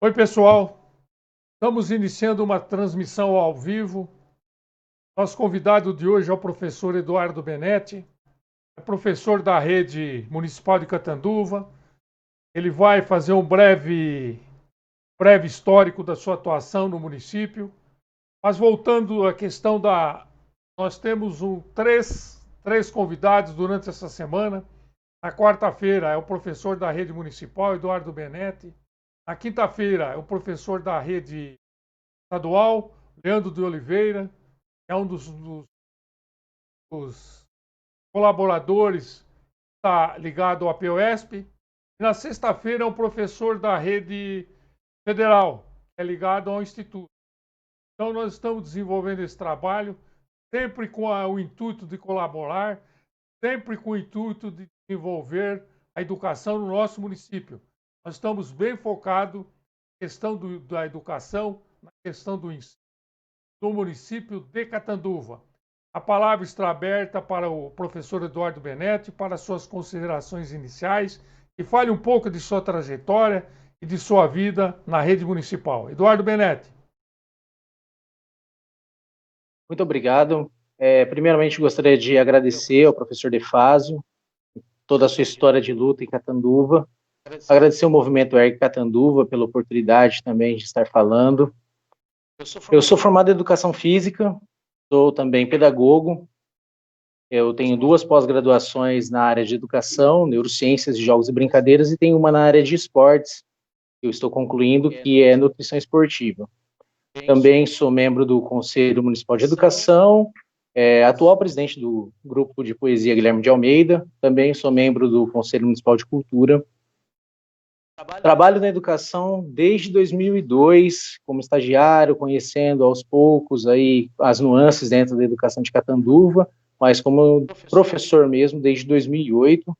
Oi, pessoal. Estamos iniciando uma transmissão ao vivo. Nosso convidado de hoje é o professor Eduardo Benetti, é professor da Rede Municipal de Catanduva. Ele vai fazer um breve histórico da sua atuação no município. Mas voltando à questão da... Nós temos três convidados durante essa semana. Na quarta-feira é o professor da Rede Municipal, Eduardo Benetti. Na quinta-feira é o professor da Rede Estadual, Leandro de Oliveira, é um dos colaboradores que está ligado ao APOESP. E na sexta-feira é um professor da Rede Federal, que é ligado ao Instituto. Então nós estamos desenvolvendo esse trabalho, sempre com o intuito de colaborar, sempre com o intuito de desenvolver a educação no nosso município. Nós estamos bem focados na questão da educação, na questão do ensino do município de Catanduva. A palavra está aberta para o professor Eduardo Benetti, para suas considerações iniciais, e fale um pouco de sua trajetória e de sua vida na rede municipal. Eduardo Benetti. Muito obrigado. Primeiramente, gostaria de agradecer ao professor Defásio toda a sua história de luta em Catanduva. Agradecer ao movimento ERG Catanduva pela oportunidade também de estar falando. Eu sou formado em Educação Física, sou também pedagogo. Eu tenho 2 pós-graduações na área de Educação, Neurociências de Jogos e Brincadeiras, e tenho uma na área de Esportes, que eu estou concluindo, que é Nutrição Esportiva. Também sou membro do Conselho Municipal de Educação, atual presidente do Grupo de Poesia Guilherme de Almeida, também sou membro do Conselho Municipal de Cultura. Trabalho na educação desde 2002, como estagiário, conhecendo aos poucos aí as nuances dentro da educação de Catanduva, mas como professor mesmo desde 2008,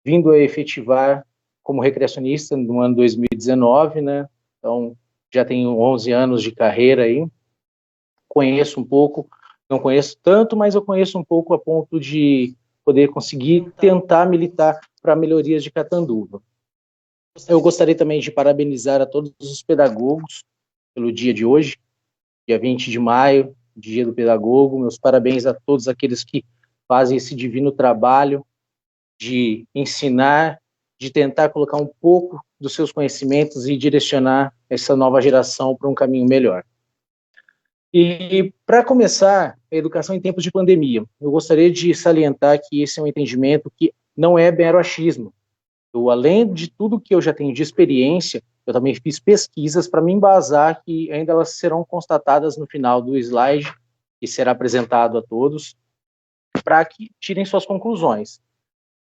vindo a efetivar como recreacionista no ano 2019, né? Então, já tenho 11 anos de carreira aí, conheço um pouco, não conheço tanto, mas eu conheço um pouco a ponto de poder conseguir tentar militar para melhorias de Catanduva. Eu gostaria também de parabenizar a todos os pedagogos pelo dia de hoje, dia 20 de maio, dia do pedagogo. Meus parabéns a todos aqueles que fazem esse divino trabalho de ensinar, de tentar colocar um pouco dos seus conhecimentos e direcionar essa nova geração para um caminho melhor. E, para começar, a educação em tempos de pandemia. Eu gostaria de salientar que esse é um entendimento que não é mero achismo. Eu, além de tudo que eu já tenho de experiência, eu também fiz pesquisas para me embasar, que ainda elas serão constatadas no final do slide, que será apresentado a todos, para que tirem suas conclusões.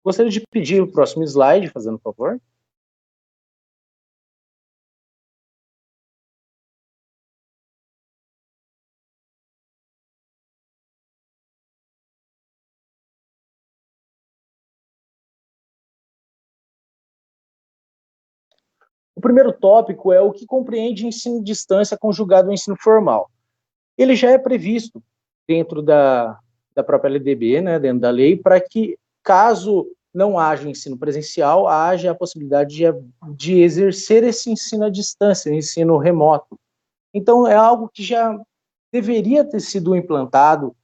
Gostaria de pedir o próximo slide, fazendo favor. O primeiro tópico é o que compreende ensino de distância conjugado ao ensino formal. Ele já é previsto dentro da própria LDB, né, dentro da lei, para que, caso não haja ensino presencial, haja a possibilidade de exercer esse ensino à distância, ensino remoto. Então, é algo que já deveria ter sido implantado,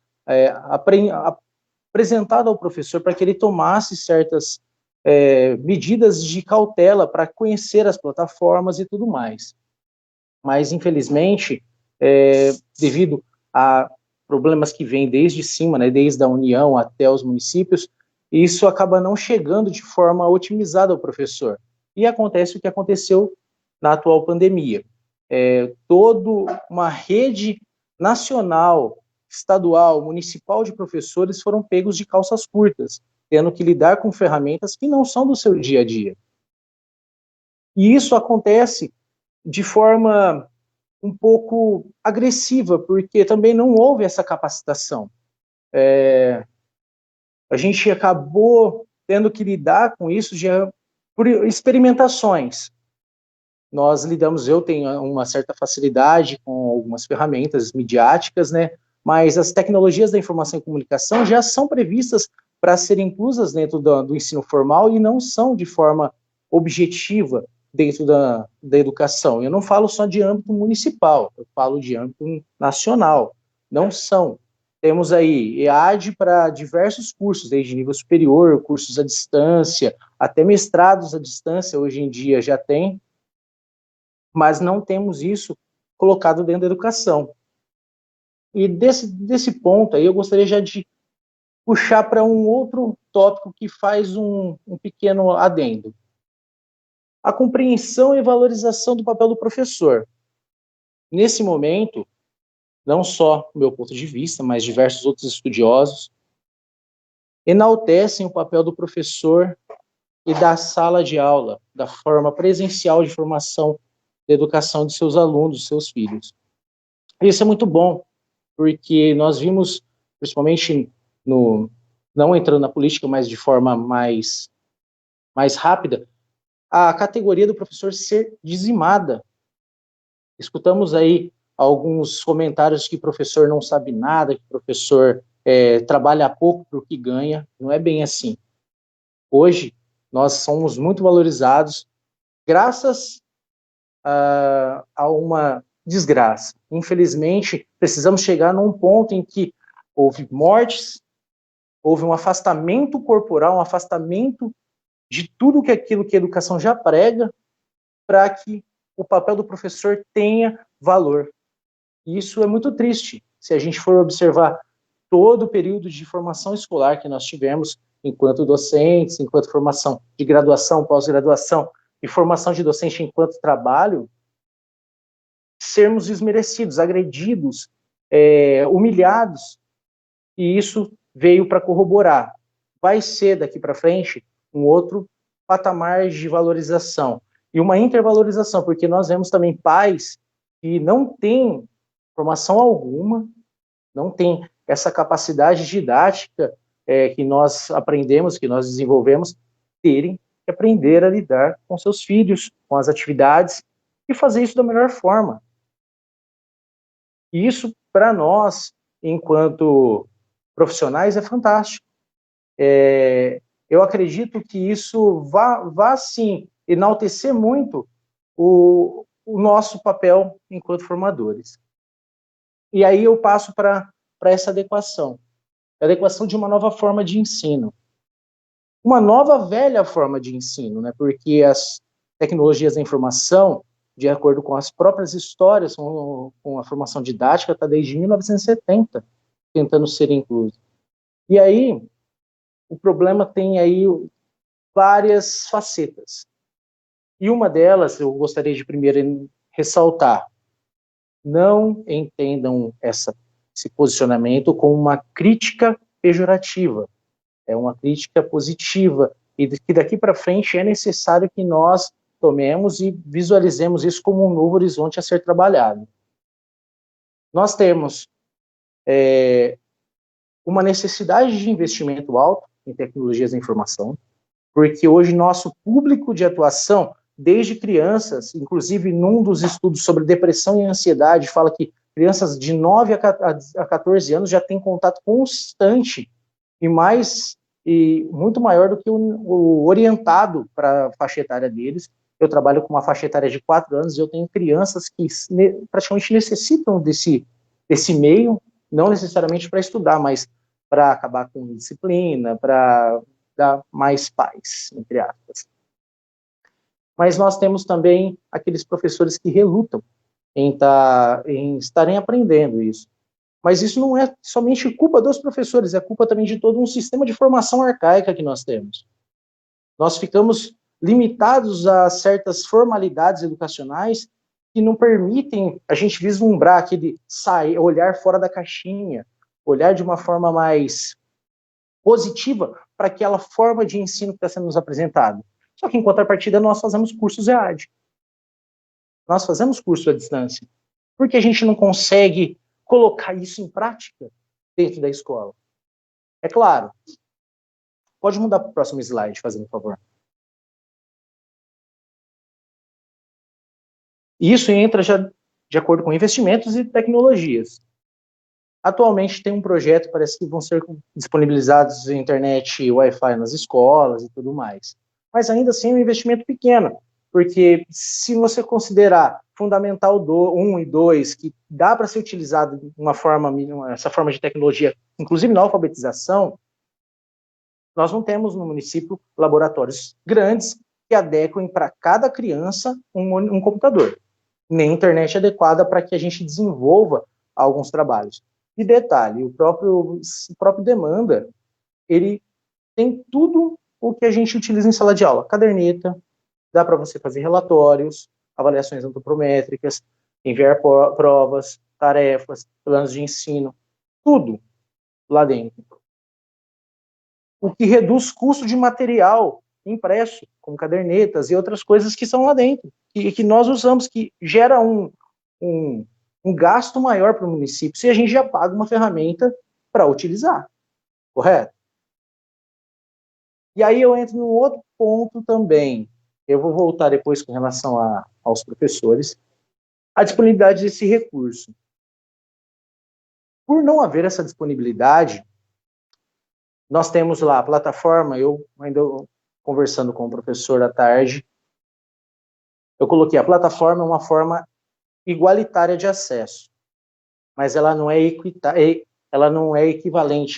apresentado ao professor para que ele tomasse certas medidas de cautela para conhecer as plataformas e tudo mais. Mas, infelizmente, devido a problemas que vêm desde cima, né, desde a União até os municípios, isso acaba não chegando de forma otimizada ao professor. E acontece o que aconteceu na atual pandemia. Toda uma rede nacional, estadual, municipal de professores foram pegos de calças curtas, tendo que lidar com ferramentas que não são do seu dia a dia. E isso acontece de forma um pouco agressiva, porque também não houve essa capacitação. A gente acabou tendo que lidar com isso já por experimentações. Nós lidamos, eu tenho uma certa facilidade com algumas ferramentas midiáticas, né? Mas as tecnologias da informação e comunicação já são previstas para serem inclusas dentro do ensino formal e não são de forma objetiva dentro da educação. Eu não falo só de âmbito municipal, eu falo de âmbito nacional. Não são. Temos aí EAD para diversos cursos, desde nível superior, cursos à distância, até mestrados à distância, hoje em dia já tem, mas não temos isso colocado dentro da educação. E desse ponto aí, eu gostaria já de puxar para um outro tópico que faz um pequeno adendo. A compreensão e valorização do papel do professor. Nesse momento, não só do meu ponto de vista, mas diversos outros estudiosos, enaltecem o papel do professor e da sala de aula, da forma presencial de formação de educação de seus alunos, seus filhos. Isso é muito bom, porque nós vimos, principalmente não entrando na política, mas de forma mais rápida, a categoria do professor ser dizimada. Escutamos aí alguns comentários que o professor não sabe nada, que o professor trabalha pouco para o que ganha. Não é bem assim. Hoje, nós somos muito valorizados graças a uma desgraça. Infelizmente, precisamos chegar num ponto em que houve mortes, houve um afastamento corporal, um afastamento de tudo aquilo que a educação já prega, para que o papel do professor tenha valor. E isso é muito triste, se a gente for observar todo o período de formação escolar que nós tivemos, enquanto docentes, enquanto formação de graduação, pós-graduação, e formação de docente enquanto trabalho, sermos desmerecidos, agredidos, humilhados, e isso veio para corroborar. Vai ser, daqui para frente, um outro patamar de valorização, e uma intervalorização, porque nós vemos também pais que não têm formação alguma, não têm essa capacidade didática que nós aprendemos, que nós desenvolvemos, terem que aprender a lidar com seus filhos, com as atividades, e fazer isso da melhor forma. E isso, para nós, enquanto profissionais, é fantástico. Eu acredito que isso vá sim, enaltecer muito o nosso papel enquanto formadores. E aí eu passo para essa adequação. A adequação de uma nova forma de ensino. Uma nova velha forma de ensino, né? Porque as tecnologias da informação, de acordo com as próprias histórias, com a formação didática, está desde 1970 tentando ser incluso. E aí, o problema tem aí várias facetas. E uma delas, eu gostaria de primeiro ressaltar, não entendam esse posicionamento como uma crítica pejorativa, é uma crítica positiva, e que daqui para frente é necessário que nós tomemos e visualizemos isso como um novo horizonte a ser trabalhado. Nós temos uma necessidade de investimento alto em tecnologias da informação, porque hoje nosso público de atuação, desde crianças, inclusive num dos estudos sobre depressão e ansiedade, fala que crianças de 9 a 14 anos já têm contato constante e muito maior do que o orientado para a faixa etária deles. Eu trabalho com uma faixa etária de 4 anos e eu tenho crianças que praticamente necessitam desse meio, não necessariamente para estudar, mas para acabar com disciplina, para dar mais paz, entre aspas. Mas nós temos também aqueles professores que relutam em estarem aprendendo isso. Mas isso não é somente culpa dos professores, é culpa também de todo um sistema de formação arcaica que nós temos. Nós ficamos limitados a certas formalidades educacionais que não permitem a gente vislumbrar aquele olhar fora da caixinha, olhar de uma forma mais positiva para aquela forma de ensino que está sendo nos apresentado. Só que, em contrapartida, nós fazemos cursos EAD. Nós fazemos curso à distância. Por que a gente não consegue colocar isso em prática dentro da escola? É claro. Pode mudar para o próximo slide, fazendo um favor. E isso entra já de acordo com investimentos e tecnologias. Atualmente tem um projeto, parece que vão ser disponibilizados a internet e Wi-Fi nas escolas e tudo mais. Mas ainda assim é um investimento pequeno. porque se você considerar Fundamental 1 e 2, que dá para ser utilizado essa forma de tecnologia, inclusive na alfabetização, nós não temos no município laboratórios grandes que adequem para cada criança um computador, nem internet adequada para que a gente desenvolva alguns trabalhos. E detalhe, o próprio Demanda, ele tem tudo o que a gente utiliza em sala de aula, caderneta, dá para você fazer relatórios, avaliações antropométricas, enviar provas, tarefas, planos de ensino, tudo lá dentro. O que reduz custo de material impresso, como cadernetas e outras coisas que são lá dentro, e que nós usamos, que gera um gasto maior para o município, se a gente já paga uma ferramenta para utilizar, correto? E aí eu entro num outro ponto também, eu vou voltar depois com relação aos professores, a disponibilidade desse recurso. Por não haver essa disponibilidade, nós temos lá a plataforma, eu ainda conversando com o professor à tarde, eu coloquei a plataforma é uma forma igualitária de acesso, mas ela não é equivalente,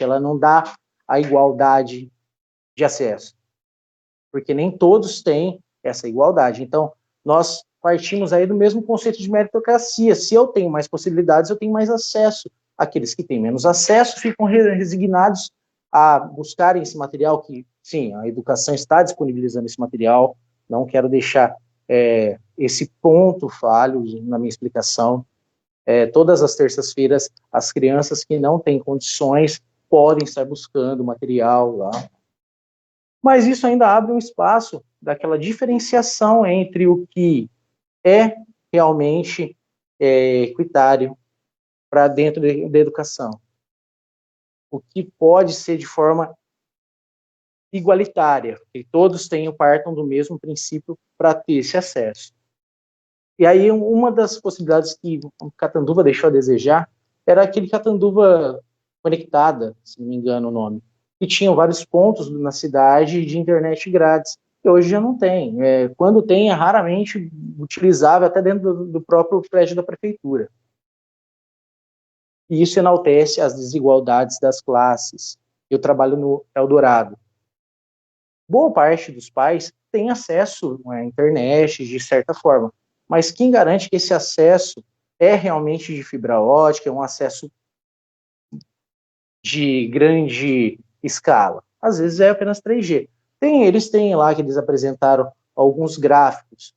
ela não dá a igualdade de acesso, porque nem todos têm essa igualdade. Então, nós partimos aí do mesmo conceito de meritocracia. Se eu tenho mais possibilidades, eu tenho mais acesso. Aqueles que têm menos acesso ficam resignados a buscarem esse material que, sim, a educação está disponibilizando esse material, não quero deixar esse ponto falho na minha explicação. Todas as terças-feiras, as crianças que não têm condições podem estar buscando material lá. Mas isso ainda abre um espaço daquela diferenciação entre o que é realmente equitário para dentro da educação. O que pode ser de forma igualitária, que todos partam do mesmo princípio para ter esse acesso. E aí, uma das possibilidades que o Catanduva deixou a desejar era aquele Catanduva Conectada, se não me engano o nome, que tinham vários pontos na cidade de internet grátis, que hoje já não tem. Quando tem, é raramente utilizável, até dentro do próprio prédio da prefeitura. E isso enaltece as desigualdades das classes. Eu trabalho no Eldorado. Boa parte dos pais tem acesso à internet, de certa forma, mas quem garante que esse acesso é realmente de fibra ótica, é um acesso de grande escala? Às vezes é apenas 3G. Eles têm lá que eles apresentaram alguns gráficos,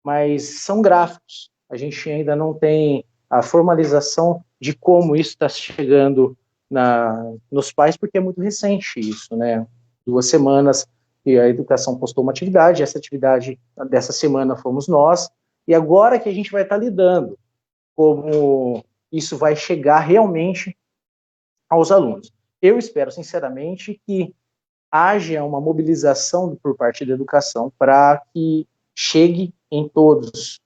mas são gráficos. A gente ainda não tem a formalização de como isso está chegando nos pais, porque é muito recente isso, né? 2 semanas que a educação postou uma atividade, essa atividade dessa semana fomos nós, e agora que a gente vai estar lidando como isso vai chegar realmente aos alunos. Eu espero, sinceramente, que haja uma mobilização por parte da educação para que chegue em todos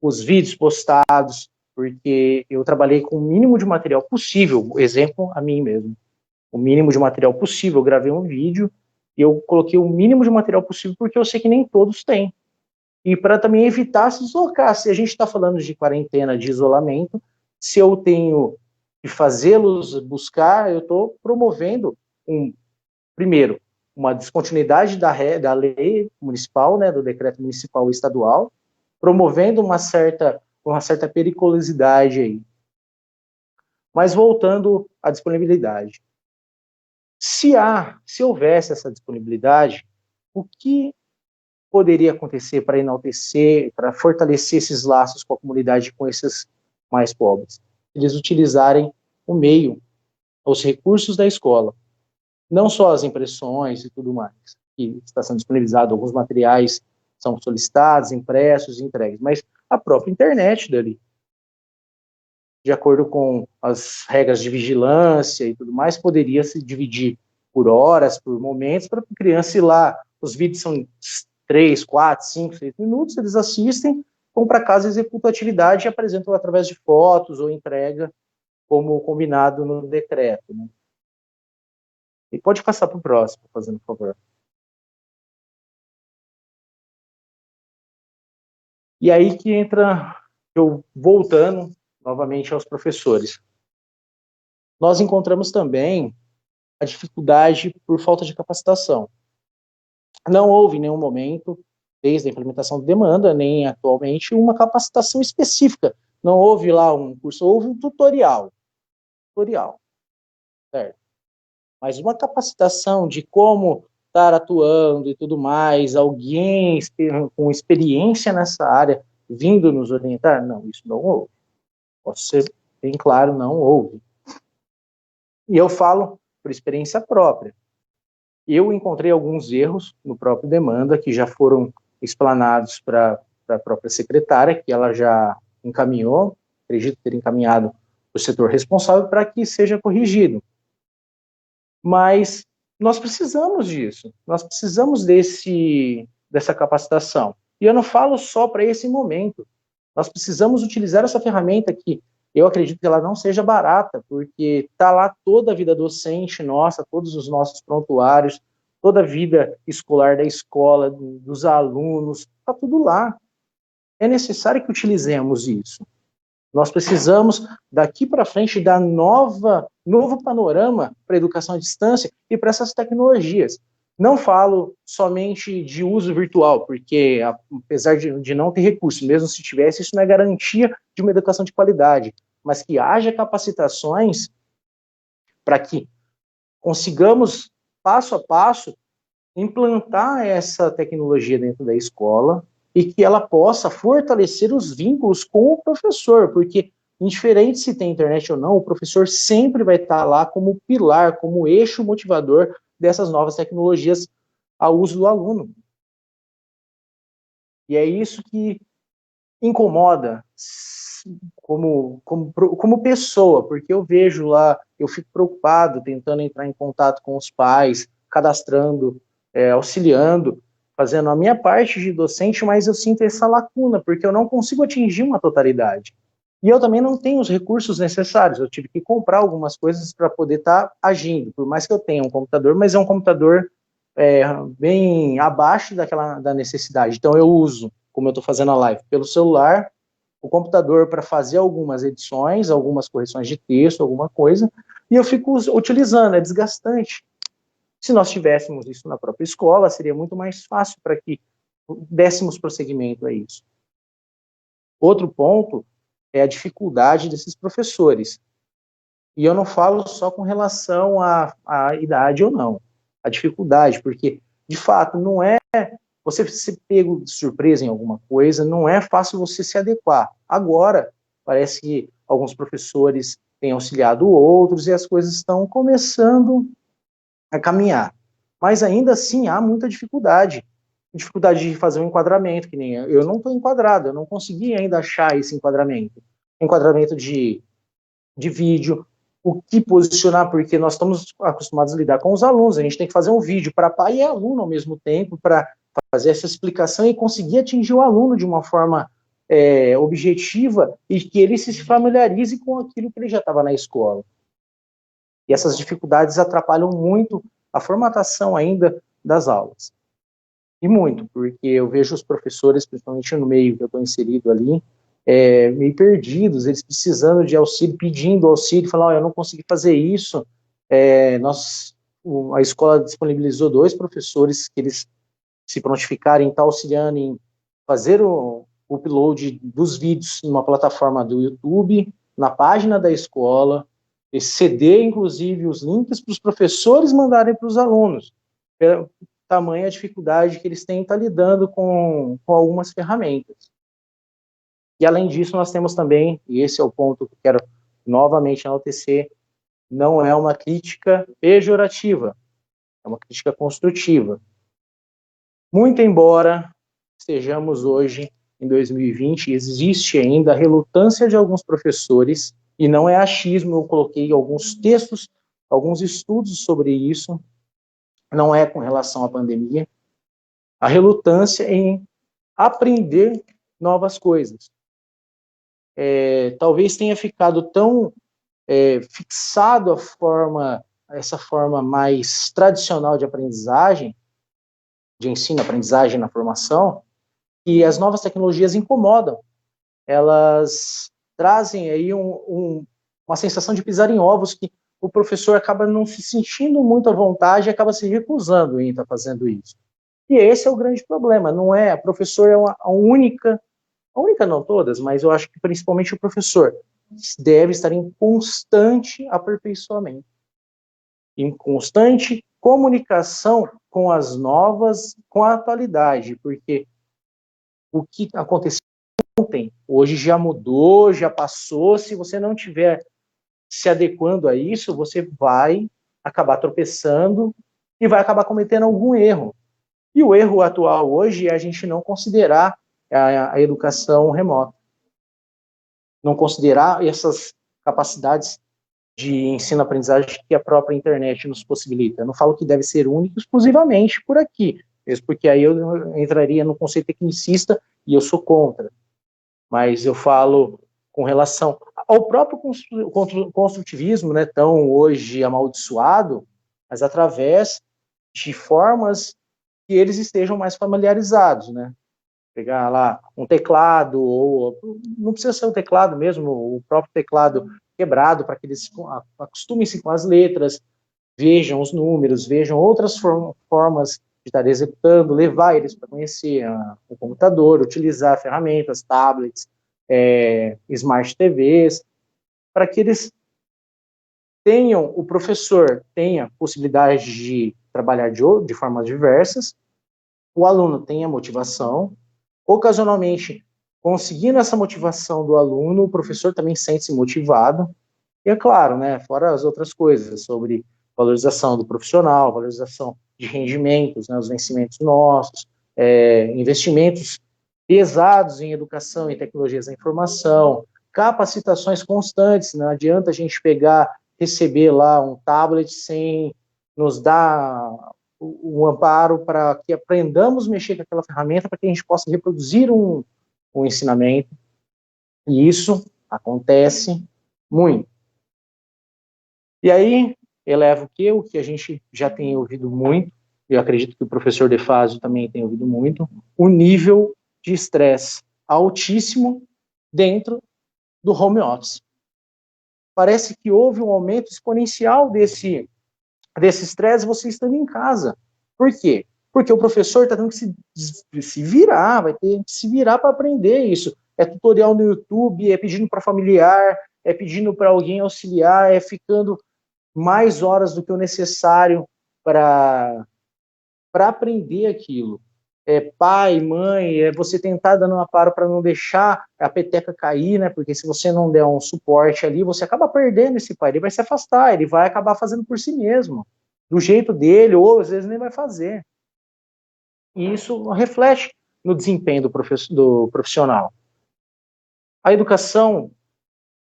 os vídeos postados, porque eu trabalhei com o mínimo de material possível, exemplo a mim mesmo, o mínimo de material possível, eu gravei um vídeo e eu coloquei o mínimo de material possível porque eu sei que nem todos têm. E para também evitar se deslocar, se a gente está falando de quarentena, de isolamento, se eu tenho que fazê-los buscar, eu estou promovendo, primeiro, uma descontinuidade da lei municipal, né, do decreto municipal e estadual, promovendo uma certa periculosidade aí. Mas voltando à disponibilidade. Se houvesse essa disponibilidade, o que poderia acontecer para enaltecer, para fortalecer esses laços com a comunidade, com esses mais pobres? Eles utilizarem o meio, os recursos da escola, não só as impressões e tudo mais, que está sendo disponibilizado, alguns materiais são solicitados, impressos, entregues, mas a própria internet dali, de acordo com as regras de vigilância e tudo mais, poderia se dividir por horas, por momentos, para a criança ir lá. Os vídeos são 3, 4, 5, 6 minutos, eles assistem, vão para casa, executam a atividade e apresentam através de fotos ou entrega, como combinado no decreto. Né? E pode passar para o próximo, fazendo favor. E aí que entra, eu voltando novamente aos professores. Nós encontramos também a dificuldade por falta de capacitação. Não houve em nenhum momento, desde a implementação de demanda, nem atualmente, uma capacitação específica. Não houve lá um curso, houve um tutorial, certo? Mas uma capacitação de como estar atuando e tudo mais, alguém com experiência nessa área vindo nos orientar, não, isso não houve. Posso ser bem claro, não houve. E eu falo por experiência própria. Eu encontrei alguns erros no próprio demanda que já foram explanados para a própria secretária, que ela já encaminhou, acredito ter encaminhado o setor responsável para que seja corrigido. Mas nós precisamos disso, nós precisamos dessa capacitação. E eu não falo só para esse momento, nós precisamos utilizar essa ferramenta que eu acredito que ela não seja barata, porque está lá toda a vida docente nossa, todos os nossos prontuários, toda a vida escolar da escola, dos alunos, está tudo lá. É necessário que utilizemos isso. Nós precisamos, daqui para frente, dar novo panorama para a educação à distância e para essas tecnologias. Não falo somente de uso virtual, porque apesar de não ter recurso, mesmo se tivesse, isso não é garantia de uma educação de qualidade, mas que haja capacitações para que consigamos, passo a passo, implantar essa tecnologia dentro da escola e que ela possa fortalecer os vínculos com o professor, porque indiferente se tem internet ou não, o professor sempre vai estar lá como pilar, como eixo motivador dessas novas tecnologias ao uso do aluno. E é isso que incomoda como pessoa, porque eu vejo lá, eu fico preocupado tentando entrar em contato com os pais, cadastrando, auxiliando, fazendo a minha parte de docente, mas eu sinto essa lacuna, porque eu não consigo atingir uma totalidade. E eu também não tenho os recursos necessários, eu tive que comprar algumas coisas para poder estar agindo, por mais que eu tenha um computador, mas é um computador bem abaixo da necessidade. Então eu uso, como eu estou fazendo a live, pelo celular, o computador para fazer algumas edições, algumas correções de texto, alguma coisa, e eu fico utilizando, é desgastante. Se nós tivéssemos isso na própria escola, seria muito mais fácil para que dessemos prosseguimento a isso. Outro ponto é a dificuldade desses professores. E eu não falo só com relação à idade ou não, a dificuldade, porque, de fato, não é você ser pego de surpresa em alguma coisa, não é fácil você se adequar. Agora, parece que alguns professores têm auxiliado outros e as coisas estão começando a caminhar. Mas ainda assim há muita dificuldade. Dificuldade de fazer um enquadramento, que nem eu não estou enquadrado, eu não consegui ainda achar esse enquadramento. Enquadramento de vídeo, o que posicionar, porque nós estamos acostumados a lidar com os alunos, a gente tem que fazer um vídeo para pai e aluno ao mesmo tempo, para fazer essa explicação e conseguir atingir o aluno de uma forma objetiva e que ele se familiarize com aquilo que ele já estava na escola. E essas dificuldades atrapalham muito a formatação ainda das aulas. E muito, porque eu vejo os professores, principalmente no meio que eu estou inserido ali, meio perdidos, eles precisando de auxílio, pedindo auxílio, falando, eu não consegui fazer isso. A escola disponibilizou 2 professores que eles se prontificarem, estar auxiliando em fazer o upload dos vídeos numa plataforma do YouTube, na página da escola, ceder, inclusive, os links para os professores mandarem para os alunos, pela tamanha dificuldade que eles têm estar lidando com algumas ferramentas. E, além disso, nós temos também, e esse é o ponto que eu quero novamente enaltecer, não é uma crítica pejorativa, é uma crítica construtiva. Muito embora estejamos hoje em 2020, existe ainda a relutância de alguns professores, e não é achismo, eu coloquei alguns textos, alguns estudos sobre isso, não é com relação à pandemia, a relutância em aprender novas coisas. Talvez tenha ficado tão fixado essa forma mais tradicional de aprendizagem, de ensino, aprendizagem na formação, que as novas tecnologias incomodam. Elas trazem aí uma sensação de pisar em ovos que o professor acaba não se sentindo muito à vontade e acaba se recusando em estar fazendo isso. E esse é o grande problema, não é? A professor é a única não todas, mas eu acho que principalmente o professor deve estar em constante aperfeiçoamento, em constante comunicação com as novas, com a atualidade, porque o que aconteceu ontem, hoje já mudou, já passou, se você não tiver se adequando a isso, você vai acabar tropeçando e vai acabar cometendo algum erro. E o erro atual hoje é a gente não considerar a educação remota, não considerar essas capacidades de ensino-aprendizagem que a própria internet nos possibilita. Eu não falo que deve ser único exclusivamente por aqui, mesmo porque aí eu entraria no conceito tecnicista e eu sou contra. Mas eu falo com relação ao próprio construtivismo, né, tão hoje amaldiçoado, mas através de formas que eles estejam mais familiarizados, né? Pegar lá um teclado, ou não precisa ser um teclado mesmo, o próprio teclado quebrado, para que eles acostumem-se com as letras, vejam os números, vejam outras formas de estar executando, levar eles para conhecer o computador, utilizar ferramentas, tablets, smart TVs, para que eles tenham, o professor tenha possibilidade de trabalhar de formas diversas, o aluno tenha motivação, ocasionalmente, conseguindo essa motivação do aluno, o professor também sente-se motivado, e é claro, né, fora as outras coisas, sobre valorização do profissional, valorização de rendimentos, né, os vencimentos nossos, investimentos pesados em educação e tecnologias da informação, capacitações constantes, não adianta a gente receber lá um tablet sem nos dar o amparo para que aprendamos a mexer com aquela ferramenta para que a gente possa reproduzir um ensinamento, e isso acontece muito. E aí, eleva o quê? O que a gente já tem ouvido muito, eu acredito que o professor Defásio também tem ouvido muito, o nível de estresse altíssimo dentro do home office. Parece que houve um aumento exponencial desse estresse você estando em casa. Por quê? Porque o professor está tendo que se virar, vai ter que se virar para aprender isso. É tutorial no YouTube, é pedindo para familiar, é pedindo para alguém auxiliar, é ficando mais horas do que o necessário para aprender aquilo. Pai, mãe, você tentar dando um amparo para não deixar a peteca cair, né? Porque se você não der um suporte ali, você acaba perdendo esse pai. Ele vai se afastar, ele vai acabar fazendo por si mesmo, do jeito dele, ou às vezes nem vai fazer. E isso reflete no desempenho do profissional. A educação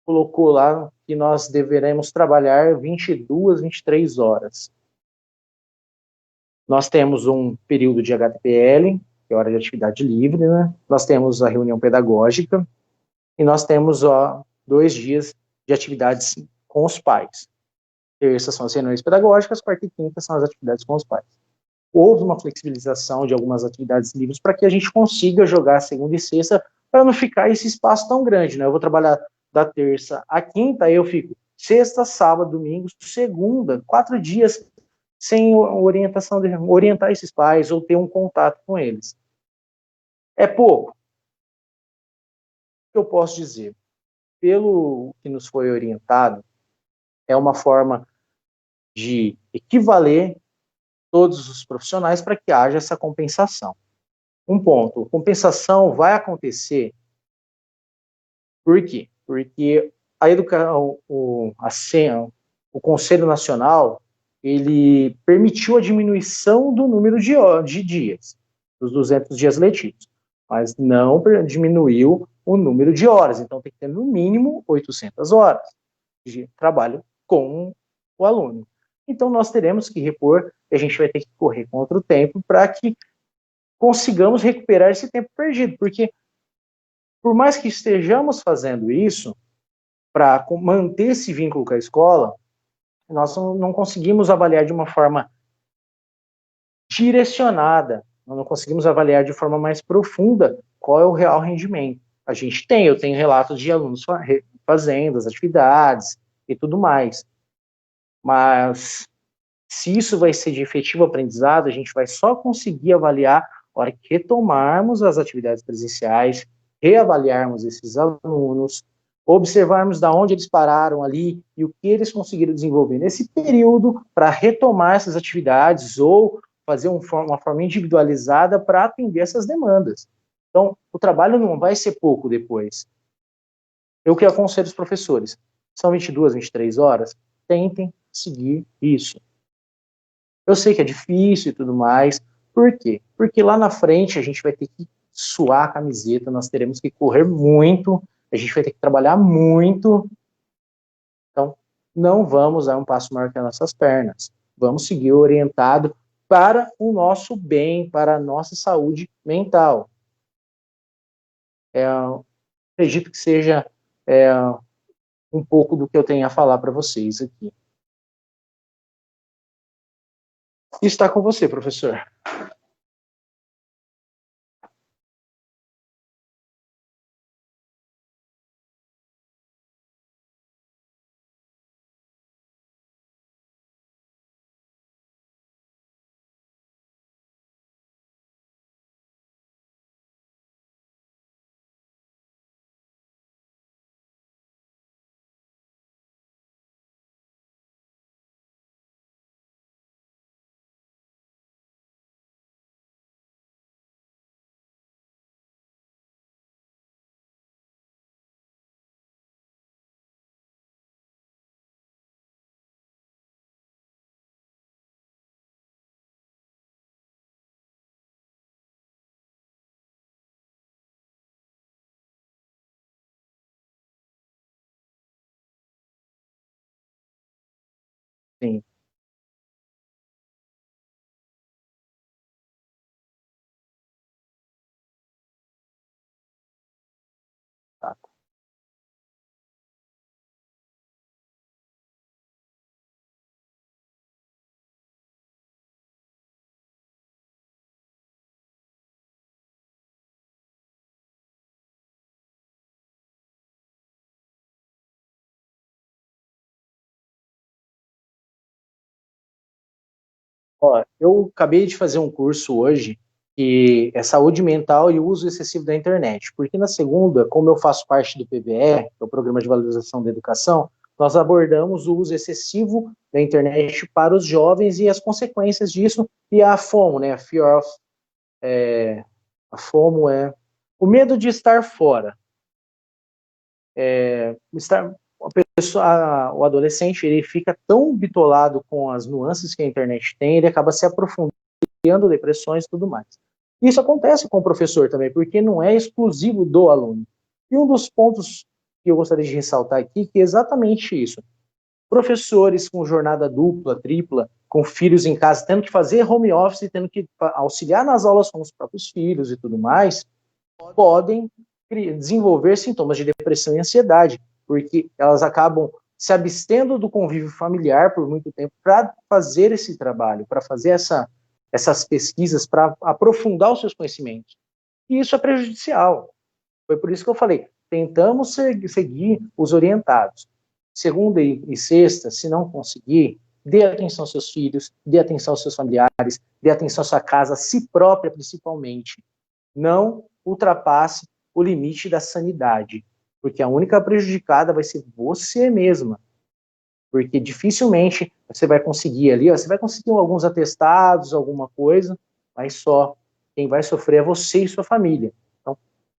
colocou lá que nós deveremos trabalhar 22, 23 horas. Nós temos um período de HTPL, que é hora de atividade livre, né? Nós temos a reunião pedagógica e nós temos 2 dias de atividades com os pais. Terça são as reuniões pedagógicas, quarta e quinta são as atividades com os pais. Houve uma flexibilização de algumas atividades livres para que a gente consiga jogar segunda e sexta, para não ficar esse espaço tão grande, né? Eu vou trabalhar da terça à quinta, aí eu fico sexta, sábado, domingo, segunda, 4 dias sem orientação, orientar esses pais ou ter um contato com eles. É pouco. O que eu posso dizer? Pelo que nos foi orientado, é uma forma de equivaler todos os profissionais para que haja essa compensação. Um ponto, a compensação vai acontecer. Por quê? Porque a educação, o Conselho Nacional, ele permitiu a diminuição do número de dias, dos 200 dias letivos, mas não diminuiu o número de horas. Então, tem que ter no mínimo 800 horas de trabalho com o aluno. Então, nós teremos que repor, e a gente vai ter que correr contra o tempo para que consigamos recuperar esse tempo perdido, porque por mais que estejamos fazendo isso para manter esse vínculo com a escola, nós não conseguimos avaliar de uma forma direcionada nós não conseguimos avaliar de forma mais profunda qual é o real rendimento. Eu tenho relatos de alunos fazendo as atividades e tudo mais, mas se isso vai ser de efetivo aprendizado, a gente vai só conseguir avaliar na hora que retomarmos as atividades presenciais, reavaliarmos esses alunos, observarmos da onde eles pararam ali e o que eles conseguiram desenvolver nesse período para retomar essas atividades ou fazer uma forma individualizada para atender essas demandas. Então, o trabalho não vai ser pouco depois. Eu que aconselho os professores, são 22, 23 horas, tentem seguir isso. Eu sei que é difícil e tudo mais. Por quê? Porque lá na frente a gente vai ter que suar a camiseta, nós teremos que correr muito, a gente vai ter que trabalhar muito. Então, não vamos dar um passo maior que as nossas pernas. Vamos seguir orientado para o nosso bem, para a nossa saúde mental. Acredito que seja um pouco do que eu tenho a falar para vocês aqui. Está com você, professor. Sim. Tá. Ó, eu acabei de fazer um curso hoje que é saúde mental e uso excessivo da internet, porque na segunda, como eu faço parte do PVE, que é o Programa de Valorização da Educação, nós abordamos o uso excessivo da internet para os jovens e as consequências disso, e a FOMO, né, a Fear of, a FOMO é o medo de estar fora. O adolescente, ele fica tão bitolado com as nuances que a internet tem, ele acaba se aprofundando, criando depressões e tudo mais. Isso acontece com o professor também, porque não é exclusivo do aluno. E um dos pontos que eu gostaria de ressaltar aqui, que é exatamente isso. Professores com jornada dupla, tripla, com filhos em casa, tendo que fazer home office, tendo que auxiliar nas aulas com os próprios filhos e tudo mais, podem desenvolver sintomas de depressão e ansiedade, porque elas acabam se abstendo do convívio familiar por muito tempo para fazer esse trabalho, para fazer essas pesquisas, para aprofundar os seus conhecimentos. E isso é prejudicial. Foi por isso que eu falei, tentamos seguir os orientados. Segunda e sexta, se não conseguir, dê atenção aos seus filhos, dê atenção aos seus familiares, dê atenção à sua casa, a si própria principalmente. Não ultrapasse o limite da sanidade, porque a única prejudicada vai ser você mesma, porque dificilmente você vai conseguir ali, você vai conseguir alguns atestados, alguma coisa, mas só quem vai sofrer é você e sua família. Então,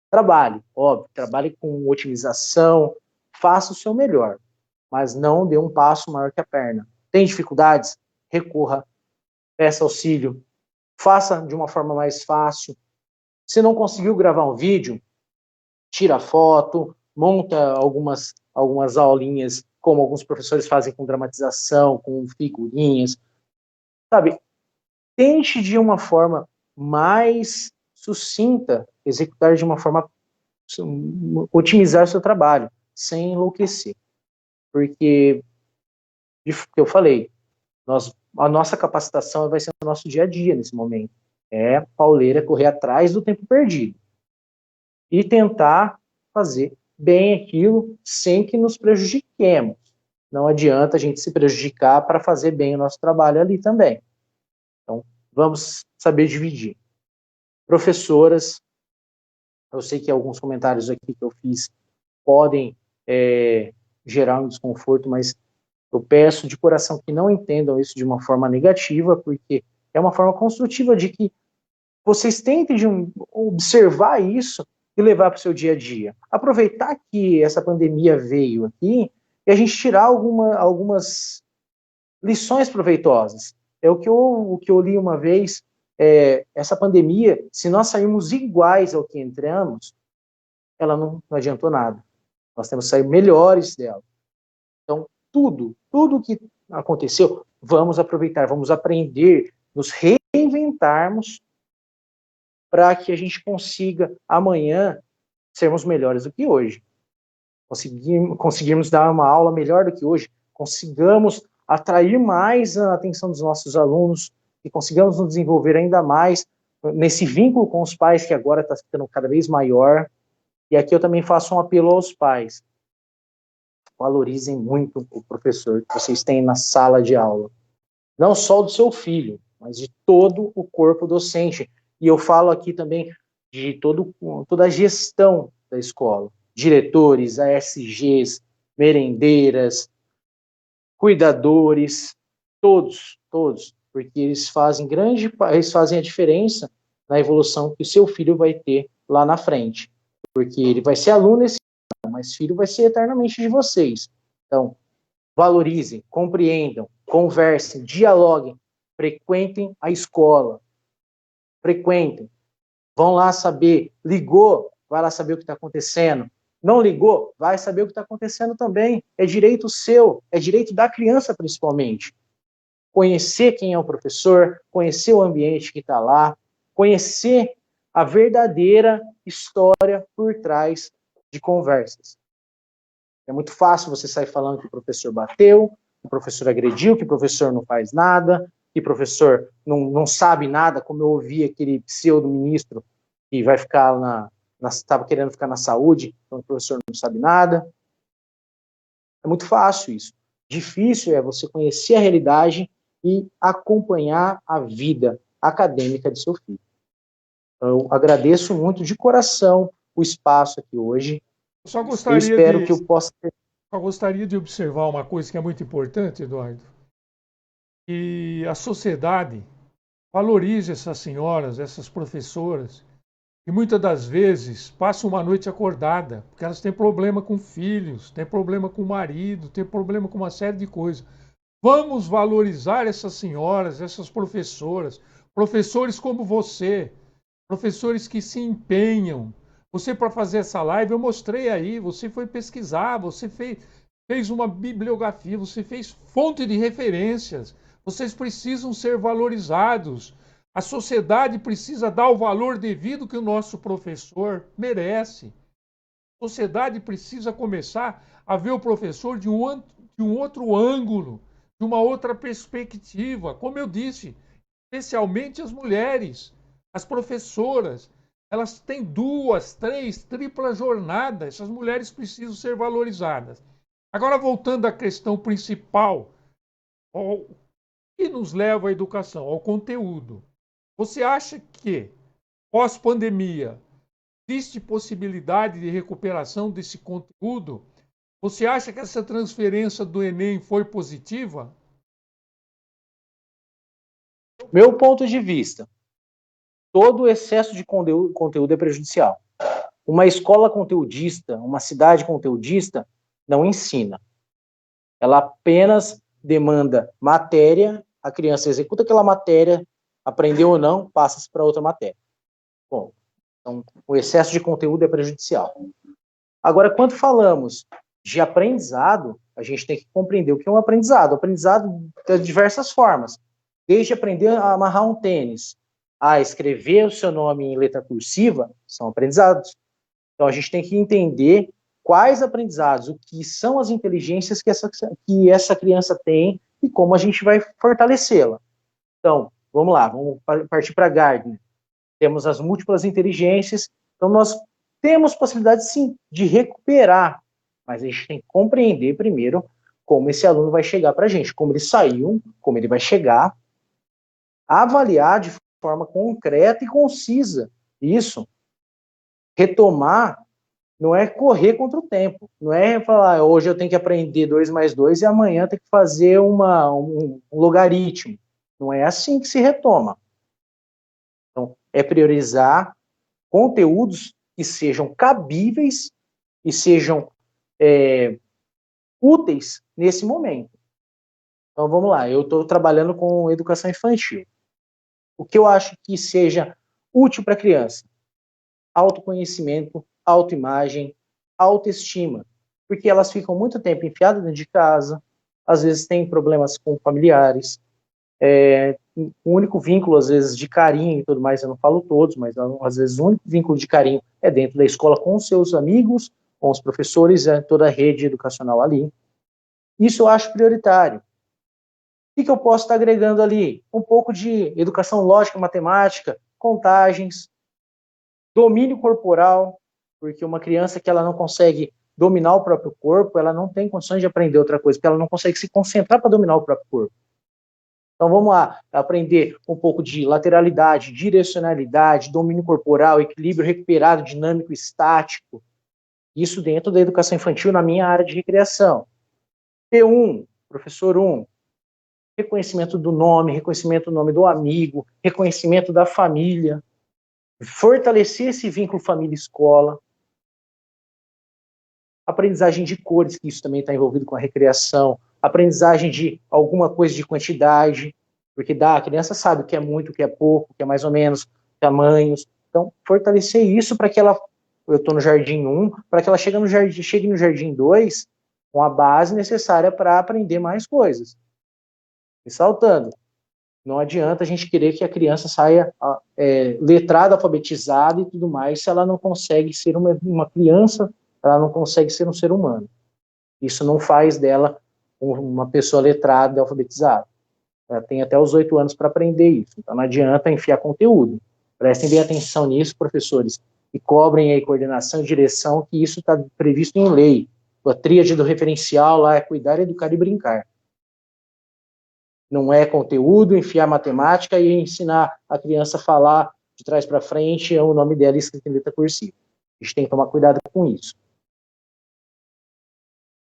trabalhe, óbvio, trabalhe com otimização, faça o seu melhor, mas não dê um passo maior que a perna. Tem dificuldades? Recorra, peça auxílio, faça de uma forma mais fácil. Se não conseguiu gravar um vídeo, tira foto, monta algumas aulinhas, como alguns professores fazem com dramatização, com figurinhas, sabe? Tente de uma forma mais sucinta, executar de uma forma, otimizar o seu trabalho, sem enlouquecer. Porque, eu falei, a nossa capacitação vai ser o nosso dia a dia nesse momento. É pauleira correr atrás do tempo perdido e tentar fazer bem aquilo sem que nos prejudiquemos. Não adianta a gente se prejudicar para fazer bem o nosso trabalho ali também. Então, vamos saber dividir. Professoras, eu sei que alguns comentários aqui que eu fiz podem gerar um desconforto, mas eu peço de coração que não entendam isso de uma forma negativa, porque é uma forma construtiva de que vocês tentem observar isso e levar para o seu dia a dia. Aproveitar que essa pandemia veio aqui e a gente tirar algumas lições proveitosas. É o que eu li uma vez, essa pandemia, se nós sairmos iguais ao que entramos, ela não adiantou nada. Nós temos que sair melhores dela. Então, tudo que aconteceu, vamos aproveitar, vamos aprender, nos reinventarmos para que a gente consiga, amanhã, sermos melhores do que hoje. Conseguirmos dar uma aula melhor do que hoje, consigamos atrair mais a atenção dos nossos alunos e consigamos nos desenvolver ainda mais nesse vínculo com os pais, que agora está ficando cada vez maior. E aqui eu também faço um apelo aos pais. Valorizem muito o professor que vocês têm na sala de aula. Não só do seu filho, mas de todo o corpo docente. E eu falo aqui também de toda a gestão da escola. Diretores, ASGs, merendeiras, cuidadores, todos, porque eles fazem a diferença na evolução que o seu filho vai ter lá na frente. Porque ele vai ser aluno esse ano, mas filho vai ser eternamente de vocês. Então, valorizem, compreendam, conversem, dialoguem, frequentem a escola. Frequentem. Vão lá saber. Ligou, vai lá saber o que está acontecendo. Não ligou, vai saber o que está acontecendo também. É direito seu, é direito da criança principalmente. Conhecer quem é o professor, conhecer o ambiente que está lá, conhecer a verdadeira história por trás de conversas. É muito fácil você sair falando que o professor bateu, que o professor agrediu, que o professor não faz nada, que o professor não sabe nada, como eu ouvi aquele pseudo-ministro que vai ficar estava querendo ficar na saúde, então o professor não sabe nada. É muito fácil isso. Difícil é você conhecer a realidade e acompanhar a vida acadêmica de seu filho. Eu agradeço muito de coração o espaço aqui hoje. Eu espero que eu possa ter... Só gostaria de observar uma coisa que é muito importante, Eduardo. Que a sociedade valorize essas senhoras, essas professoras, que muitas das vezes passam uma noite acordada, porque elas têm problema com filhos, têm problema com o marido, têm problema com uma série de coisas. Vamos valorizar essas senhoras, essas professoras, professores como você, professores que se empenham. Você, para fazer essa live, eu mostrei aí, você foi pesquisar, você fez uma bibliografia, você fez fonte de referências. Vocês precisam ser valorizados. A sociedade precisa dar o valor devido que o nosso professor merece. A sociedade precisa começar a ver o professor de um outro ângulo, de uma outra perspectiva. Como eu disse, especialmente as mulheres, as professoras, elas têm 2, 3, tripla jornada. Essas mulheres precisam ser valorizadas. Agora, voltando à questão principal, ao que nos leva à educação, ao conteúdo. Você acha que, pós-pandemia, existe possibilidade de recuperação desse conteúdo? Você acha que essa transferência do Enem foi positiva? Meu ponto de vista, todo excesso de conteúdo é prejudicial. Uma escola conteudista, uma cidade conteudista, não ensina. Ela apenas demanda matéria, a criança executa aquela matéria, aprendeu ou não, passa-se para outra matéria. Bom, então o excesso de conteúdo é prejudicial. Agora, quando falamos de aprendizado, a gente tem que compreender o que é um aprendizado. O aprendizado de diversas formas. Desde aprender a amarrar um tênis, a escrever o seu nome em letra cursiva, são aprendizados. Então, a gente tem que entender quais aprendizados, o que são as inteligências que essa criança tem e como a gente vai fortalecê-la. Então, vamos lá, vamos partir para Gardner. Temos as múltiplas inteligências, então nós temos possibilidade, sim, de recuperar, mas a gente tem que compreender primeiro como esse aluno vai chegar para a gente, como ele saiu, como ele vai chegar, avaliar de forma concreta e concisa isso. Retomar não é correr contra o tempo, não é falar, hoje eu tenho que aprender 2 mais 2 e amanhã eu tenho que fazer um logaritmo. Não é assim que se retoma. Então, é priorizar conteúdos que sejam cabíveis e sejam úteis nesse momento. Então, vamos lá, eu estou trabalhando com educação infantil. O que eu acho que seja útil para a criança? Autoconhecimento, autoimagem, autoestima, porque elas ficam muito tempo enfiadas dentro de casa, às vezes têm problemas com familiares, o único vínculo, às vezes, de carinho e tudo mais, eu não falo todos, mas às vezes o único vínculo de carinho é dentro da escola com os seus amigos, com os professores, toda a rede educacional ali. Isso eu acho prioritário. O que eu posso estar agregando ali? Um pouco de educação lógica, matemática, contagens, domínio corporal, porque uma criança que ela não consegue dominar o próprio corpo, ela não tem condições de aprender outra coisa, porque ela não consegue se concentrar para dominar o próprio corpo. Então vamos lá, aprender um pouco de lateralidade, direcionalidade, domínio corporal, equilíbrio recuperado, dinâmico, estático. Isso dentro da educação infantil na minha área de recreação. P1, professor 1, reconhecimento do nome do amigo, reconhecimento da família, fortalecer esse vínculo família-escola, aprendizagem de cores, que isso também está envolvido com a recreação, aprendizagem de alguma coisa de quantidade, porque a criança sabe o que é muito, o que é pouco, o que é mais ou menos, tamanhos. Então, fortalecer isso para que ela, eu estou no jardim 1, para que ela chegue no jardim 2 com a base necessária para aprender mais coisas. Ressaltando, não adianta a gente querer que a criança saia letrada, alfabetizada e tudo mais, se ela não consegue ser uma criança, ela não consegue ser um ser humano. Isso não faz dela uma pessoa letrada e alfabetizada. Ela tem até os 8 anos para aprender isso. Então não adianta enfiar conteúdo. Prestem bem atenção nisso, professores, e cobrem aí coordenação e direção, que isso está previsto em lei. A tríade do referencial lá é cuidar, educar e brincar. Não é conteúdo, enfiar matemática e ensinar a criança a falar de trás para frente o nome dela escrito em letra cursiva. A gente tem que tomar cuidado com isso.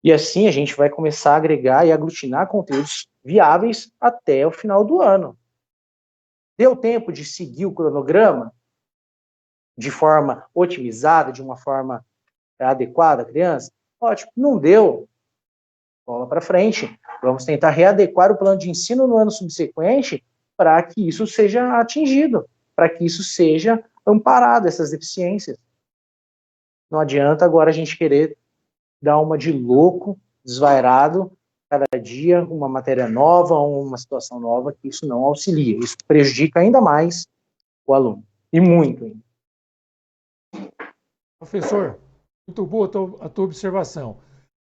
E assim a gente vai começar a agregar e aglutinar conteúdos viáveis até o final do ano. Deu tempo de seguir o cronograma de forma otimizada, de uma forma adequada à criança? Ótimo. Não deu? Bola para frente. Vamos tentar readequar o plano de ensino no ano subsequente para que isso seja atingido, para que isso seja amparado, essas deficiências. Não adianta agora a gente querer dar uma de louco, desvairado, cada dia uma matéria nova, uma situação nova, que isso não auxilia. Isso prejudica ainda mais o aluno. E muito ainda. Professor, muito boa a tua observação.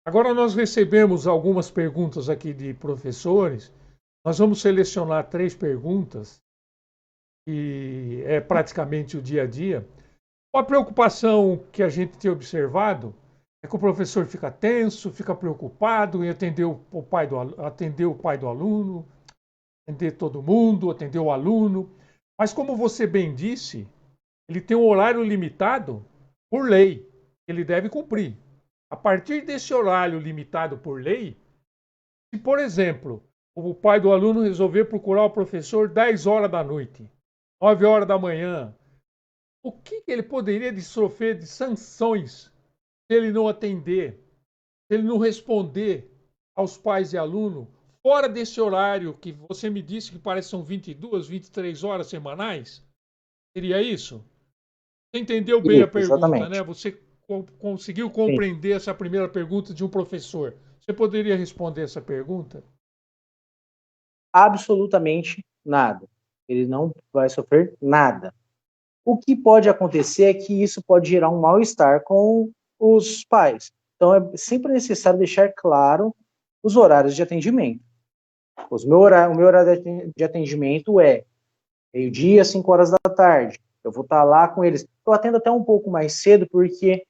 Agora nós recebemos algumas perguntas aqui de professores. Nós vamos selecionar 3 perguntas, que é praticamente o dia a dia. Uma preocupação que a gente tem observado é que o professor fica tenso, fica preocupado em atender o pai do aluno, atender todo mundo, atender o aluno. Mas como você bem disse, ele tem um horário limitado por lei, que ele deve cumprir. A partir desse horário limitado por lei, se, por exemplo, o pai do aluno resolver procurar o professor 10 horas da noite, 9 horas da manhã, o que ele poderia sofrer de sanções se ele não atender, se ele não responder aos pais e aluno fora desse horário que você me disse que parece são 22, 23 horas semanais? Seria isso? Você entendeu bem a pergunta, exatamente, né? Você conseguiu compreender essa primeira pergunta de um professor. Você poderia responder essa pergunta? Absolutamente nada. Ele não vai sofrer nada. O que pode acontecer é que isso pode gerar um mal-estar com os pais. Então, é sempre necessário deixar claro os horários de atendimento. O meu horário de atendimento é meio-dia, 5 horas da tarde. Eu vou estar lá com eles. Eu atendo até um pouco mais cedo, porque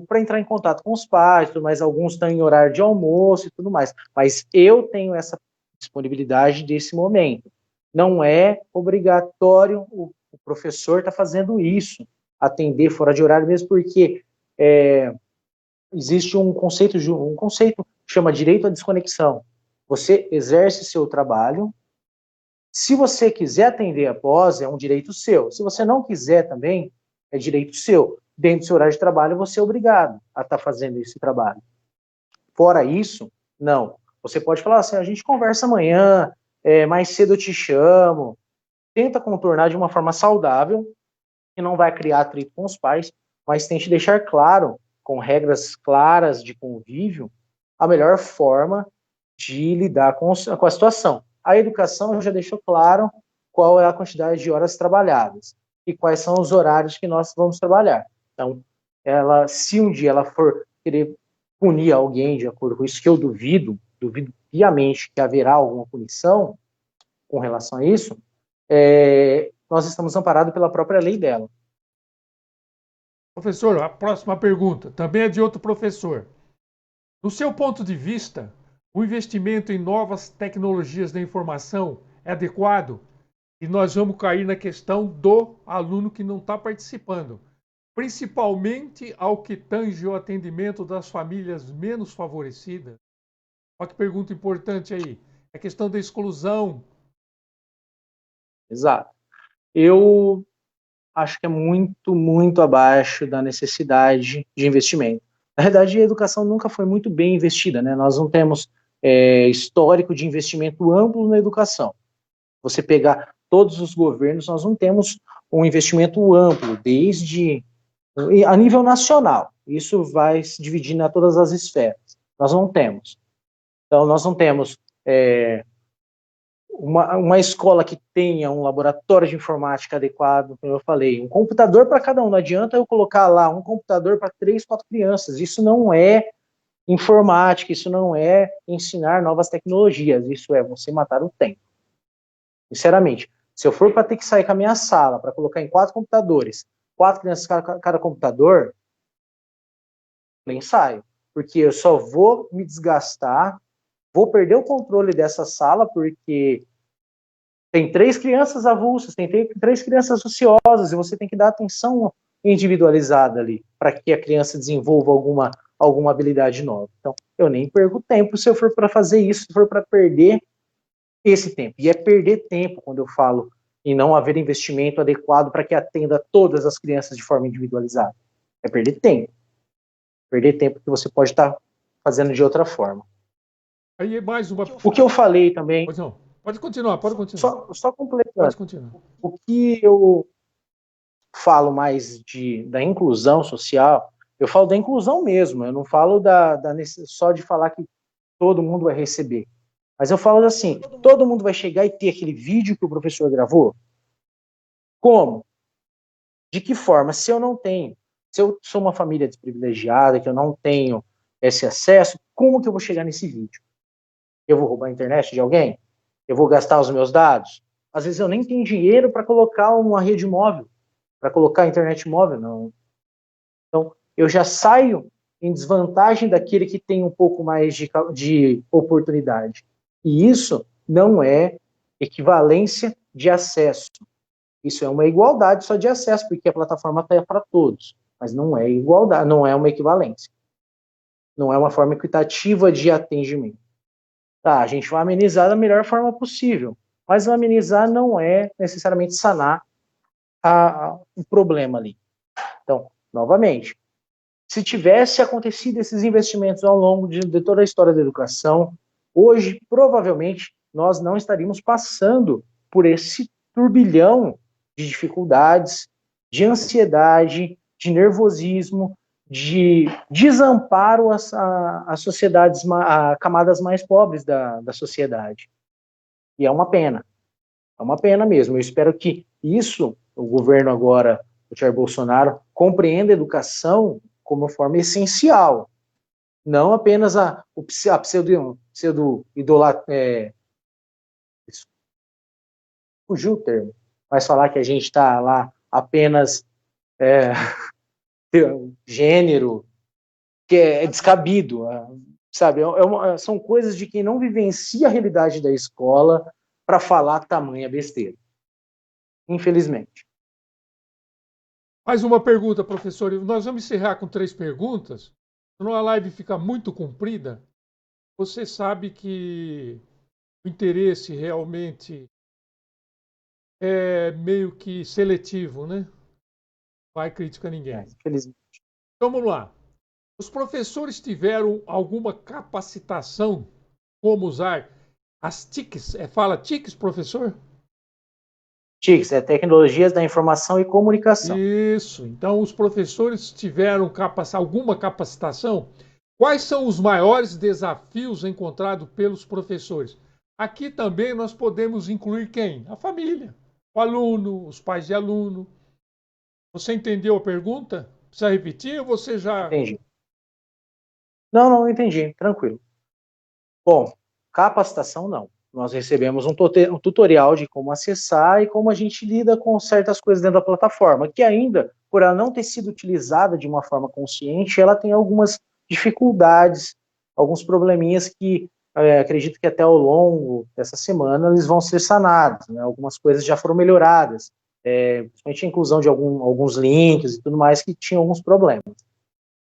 para entrar em contato com os pais, tudo mais, alguns estão em horário de almoço e tudo mais. Mas eu tenho essa disponibilidade desse momento. Não é obrigatório o professor estar fazendo isso, atender fora de horário, mesmo porque existe um conceito que chama direito à desconexão. Você exerce seu trabalho. Se você quiser atender após, é um direito seu. Se você não quiser também, é direito seu. Dentro do seu horário de trabalho, você é obrigado a estar fazendo esse trabalho. Fora isso, não. Você pode falar assim, a gente conversa amanhã, mais cedo eu te chamo. Tenta contornar de uma forma saudável, que não vai criar atrito com os pais, mas tente deixar claro, com regras claras de convívio, a melhor forma de lidar com a situação. A educação já deixou claro qual é a quantidade de horas trabalhadas e quais são os horários que nós vamos trabalhar. Então, se um dia ela for querer punir alguém de acordo com isso, que eu duvido piamente que haverá alguma punição com relação a isso, nós estamos amparados pela própria lei dela. Professor, a próxima pergunta também é de outro professor. Do seu ponto de vista, o investimento em novas tecnologias da informação é adequado? E nós vamos cair na questão do aluno que não está participando, principalmente ao que tange o atendimento das famílias menos favorecidas. Olha que pergunta importante aí. A questão da exclusão. Exato. Eu acho que é muito, muito abaixo da necessidade de investimento. Na verdade, a educação nunca foi muito bem investida, né? Nós não temos histórico de investimento amplo na educação. Você pegar todos os governos, nós não temos um investimento amplo, desde a nível nacional. Isso vai se dividindo a todas as esferas. Nós não temos. Então, nós não temos uma escola que tenha um laboratório de informática adequado, como eu falei, um computador para cada um. Não adianta eu colocar lá um computador para 3, 4 crianças. Isso não é informática, isso não é ensinar novas tecnologias, isso é você matar o tempo. Sinceramente, se eu for para ter que sair com a minha sala para colocar em 4 computadores, 4 crianças cada computador, nem saio, porque eu só vou me desgastar, vou perder o controle dessa sala, porque tem 3 crianças avulsas, tem 3 crianças ociosas, e você tem que dar atenção individualizada ali, para que a criança desenvolva alguma habilidade nova. Então, eu nem perco tempo se eu for para fazer isso, se for para perder esse tempo. E é perder tempo quando eu falo em não haver investimento adequado para que atenda todas as crianças de forma individualizada. É perder tempo. Perder tempo que você pode estar fazendo de outra forma. Aí mais uma. O que eu falei também. Pois não. Pode continuar, pode continuar. Só completando. Pode continuar. O que eu falo mais da inclusão social, eu falo da inclusão mesmo, eu não falo só de falar que todo mundo vai receber. Mas eu falo assim, todo mundo vai chegar e ter aquele vídeo que o professor gravou? Como? De que forma? Se eu não tenho, se eu sou uma família desprivilegiada, que eu não tenho esse acesso, como que eu vou chegar nesse vídeo? Eu vou roubar a internet de alguém? Eu vou gastar os meus dados? Às vezes eu nem tenho dinheiro para colocar uma rede móvel, para colocar a internet móvel, não. Então, eu já saio em desvantagem daquele que tem um pouco mais de oportunidade. E isso não é equivalência de acesso. Isso é uma igualdade só de acesso, porque a plataforma está para todos. Mas não é igualdade, não é uma equivalência. Não é uma forma equitativa de atendimento. Tá, a gente vai amenizar da melhor forma possível. Mas amenizar não é necessariamente sanar o problema ali. Então, novamente, se tivesse acontecido esses investimentos ao longo de toda a história da educação, hoje, provavelmente, nós não estaríamos passando por esse turbilhão de dificuldades, de ansiedade, de nervosismo, de desamparo às sociedades, a camadas mais pobres da sociedade. E é uma pena mesmo. Eu espero que isso, o governo agora, o Jair Bolsonaro, compreenda a educação como forma essencial, não apenas a pseudo idolatria, fugiu o termo, mas falar que a gente está lá apenas gênero, que é descabido, sabe? São coisas de quem não vivencia a realidade da escola para falar tamanha besteira, infelizmente. Mais uma pergunta, professor. Nós vamos encerrar com 3 perguntas. Senão a live fica muito comprida. Você sabe que o interesse realmente é meio que seletivo, né? Não vai crítica a ninguém. Infelizmente. Então vamos lá. Os professores tiveram alguma capacitação como usar as TICs? Fala TICs, professor? TICs, Tecnologias da Informação e Comunicação. Isso. Então os professores tiveram alguma capacitação? Quais são os maiores desafios encontrados pelos professores? Aqui também nós podemos incluir quem? A família, o aluno, os pais de aluno. Você entendeu a pergunta? Precisa repetir ou você já. Entendi. Não entendi, tranquilo. Bom, capacitação não. Nós recebemos um tutorial de como acessar e como a gente lida com certas coisas dentro da plataforma, que ainda, por ela não ter sido utilizada de uma forma consciente, ela tem algumas dificuldades, alguns probleminhas que acredito que até ao longo dessa semana eles vão ser sanados, né? Algumas coisas já foram melhoradas, principalmente a inclusão de alguns links e tudo mais que tinham alguns problemas.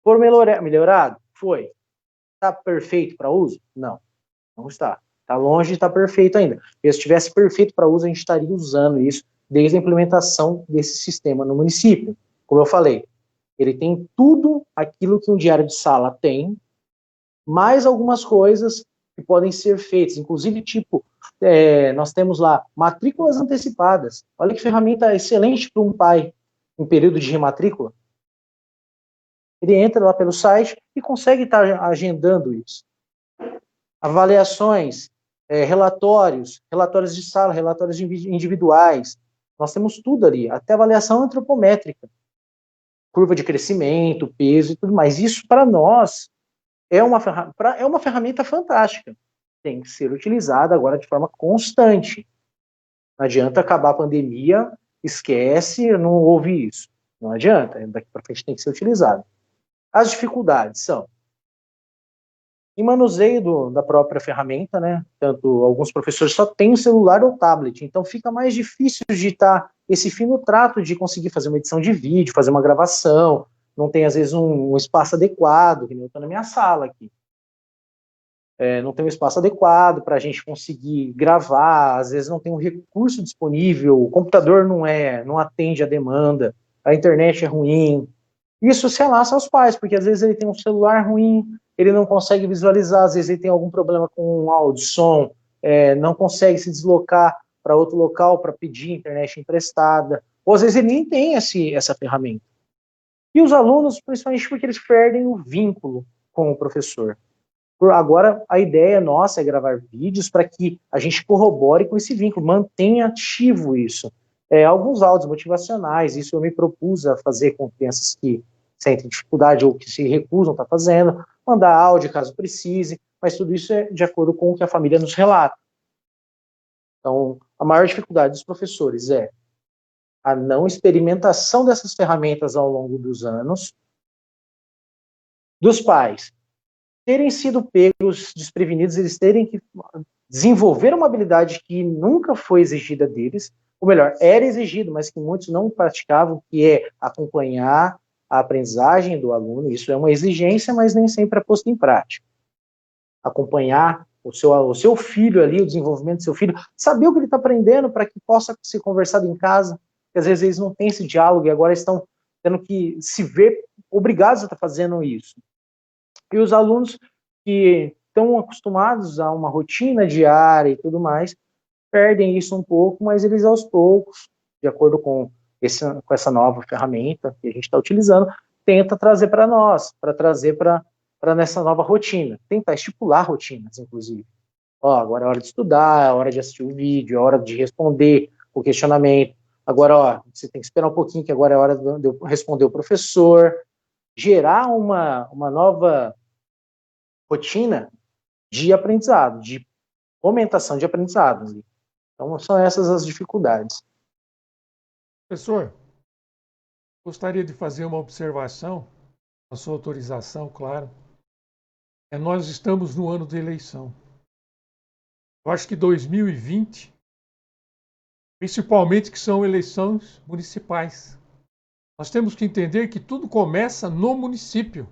Foi melhorado? Foi. Está perfeito para uso? Não está. Está longe de estar perfeito ainda. Se estivesse perfeito para uso, a gente estaria usando isso desde a implementação desse sistema no município. Como eu falei, ele tem tudo aquilo que um diário de sala tem, mais algumas coisas que podem ser feitas, inclusive tipo, nós temos lá matrículas antecipadas. Olha que ferramenta excelente para um pai em período de rematrícula. Ele entra lá pelo site e consegue estar agendando isso. Avaliações, relatórios de sala, relatórios individuais. Nós temos tudo ali, até avaliação antropométrica, curva de crescimento, peso e tudo mais. Isso, para nós, é uma ferramenta fantástica. Tem que ser utilizada agora de forma constante. Não adianta acabar a pandemia, esquece, não houve isso. Não adianta, daqui para frente tem que ser utilizado. As dificuldades são em manuseio da própria ferramenta, né? Tanto alguns professores só têm celular ou tablet, então fica mais difícil de estar esse fino trato de conseguir fazer uma edição de vídeo, fazer uma gravação, não tem às vezes um espaço adequado, que nem eu estou na minha sala aqui. Não tem um espaço adequado para a gente conseguir gravar, às vezes não tem um recurso disponível, o computador não atende a demanda, a internet é ruim. Isso se alastra aos pais, porque às vezes ele tem um celular ruim, ele não consegue visualizar, às vezes ele tem algum problema com áudio, som, não consegue se deslocar para outro local para pedir internet emprestada, ou às vezes ele nem tem essa ferramenta. E os alunos, principalmente porque eles perdem o vínculo com o professor. Agora, a ideia nossa é gravar vídeos para que a gente corrobore com esse vínculo, mantenha ativo isso. Alguns áudios motivacionais, isso eu me propus a fazer com crianças que sentem dificuldade ou que se recusam a estar fazendo, mandar áudio caso precise, mas tudo isso é de acordo com o que a família nos relata. Então, a maior dificuldade dos professores é a não experimentação dessas ferramentas ao longo dos anos, dos pais terem sido pegos desprevenidos, eles terem que desenvolver uma habilidade que nunca foi exigida deles, ou melhor, era exigido, mas que muitos não praticavam, que é acompanhar a aprendizagem do aluno. Isso é uma exigência, mas nem sempre é posto em prática. Acompanhar o seu filho ali, o desenvolvimento do seu filho, saber o que ele está aprendendo para que possa ser conversado em casa, porque às vezes eles não têm esse diálogo e agora estão tendo que se ver obrigados a estar fazendo isso. E os alunos que estão acostumados a uma rotina diária e tudo mais, perdem isso um pouco, mas eles aos poucos, de acordo com essa nova ferramenta que a gente está utilizando, tenta trazer para nós, para trazer para nessa nova rotina, tentar estipular rotinas, inclusive. Agora é hora de estudar, é hora de assistir o vídeo, é hora de responder o questionamento. Agora, você tem que esperar um pouquinho, que agora é hora de eu responder o professor. Gerar uma nova rotina de aprendizado, de fomentação de aprendizado. Então, são essas as dificuldades. Professor, gostaria de fazer uma observação, com a sua autorização, claro. Nós estamos no ano de eleição. Eu acho que 2020, principalmente que são eleições municipais. Nós temos que entender que tudo começa no município.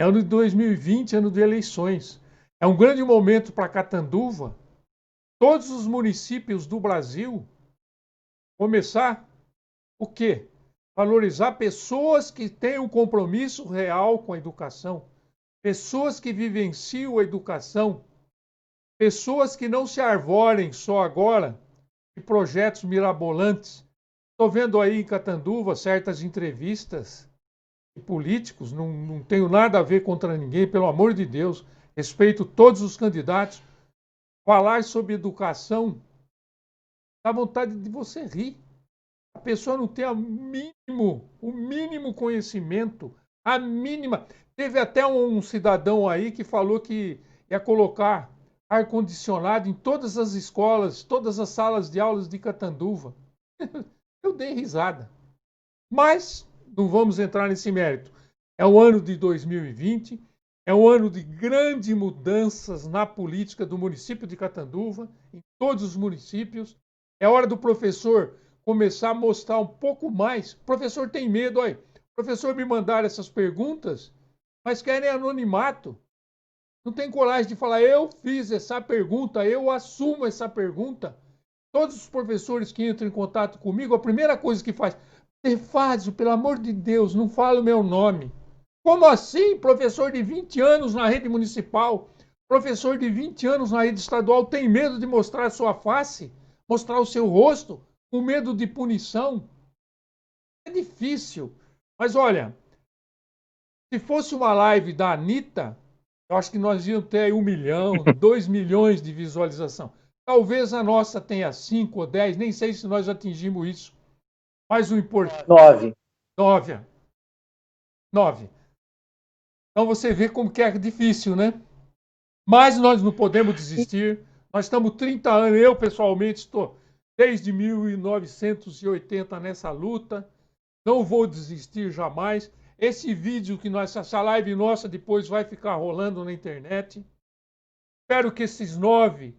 É ano de 2020, ano de eleições. É um grande momento para Catanduva, todos os municípios do Brasil, começar o quê? Valorizar pessoas que têm um compromisso real com a educação, pessoas que vivenciam a educação, pessoas que não se arvorem só agora de projetos mirabolantes. Estou vendo aí em Catanduva certas entrevistas de políticos, não tenho nada a ver contra ninguém, pelo amor de Deus, respeito todos os candidatos. Falar sobre educação dá vontade de você rir. A pessoa não tem o mínimo conhecimento, a mínima. Teve até um cidadão aí que falou que ia colocar ar-condicionado em todas as escolas, todas as salas de aulas de Catanduva. Eu dei risada. Mas não vamos entrar nesse mérito. É o ano de 2020, é um ano de grandes mudanças na política do município de Catanduva, em todos os municípios. É hora do professor começar a mostrar um pouco mais. O professor tem medo, olha. O professor me mandaram essas perguntas, mas querem anonimato. Não tem coragem de falar, eu fiz essa pergunta, eu assumo essa pergunta. Todos os professores que entram em contato comigo, a primeira coisa que faz, Defásio, pelo amor de Deus, não fala o meu nome. Como assim? Professor de 20 anos na rede municipal, professor de 20 anos na rede estadual tem medo de mostrar a sua face, mostrar o seu rosto, com medo de punição? É difícil. Mas olha, se fosse uma live da Anitta, eu acho que nós íamos ter aí 1 milhão, 2 milhões de visualização. Talvez a nossa tenha 5 ou 10, nem sei se nós atingimos isso. Mas o importante... 9. 9. Então você vê como que é difícil, né? Mas nós não podemos desistir. Nós estamos 30 anos, eu pessoalmente estou desde 1980 nessa luta. Não vou desistir jamais. Esse vídeo que nós, essa live nossa depois vai ficar rolando na internet. Espero que esses 9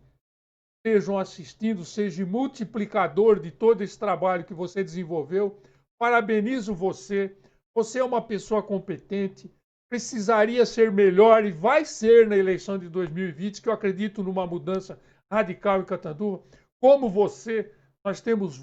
estejam assistindo, seja multiplicador de todo esse trabalho que você desenvolveu. Parabenizo você. Você é uma pessoa competente. Precisaria ser melhor e vai ser na eleição de 2020, que eu acredito numa mudança radical em Catanduva. Como você, nós temos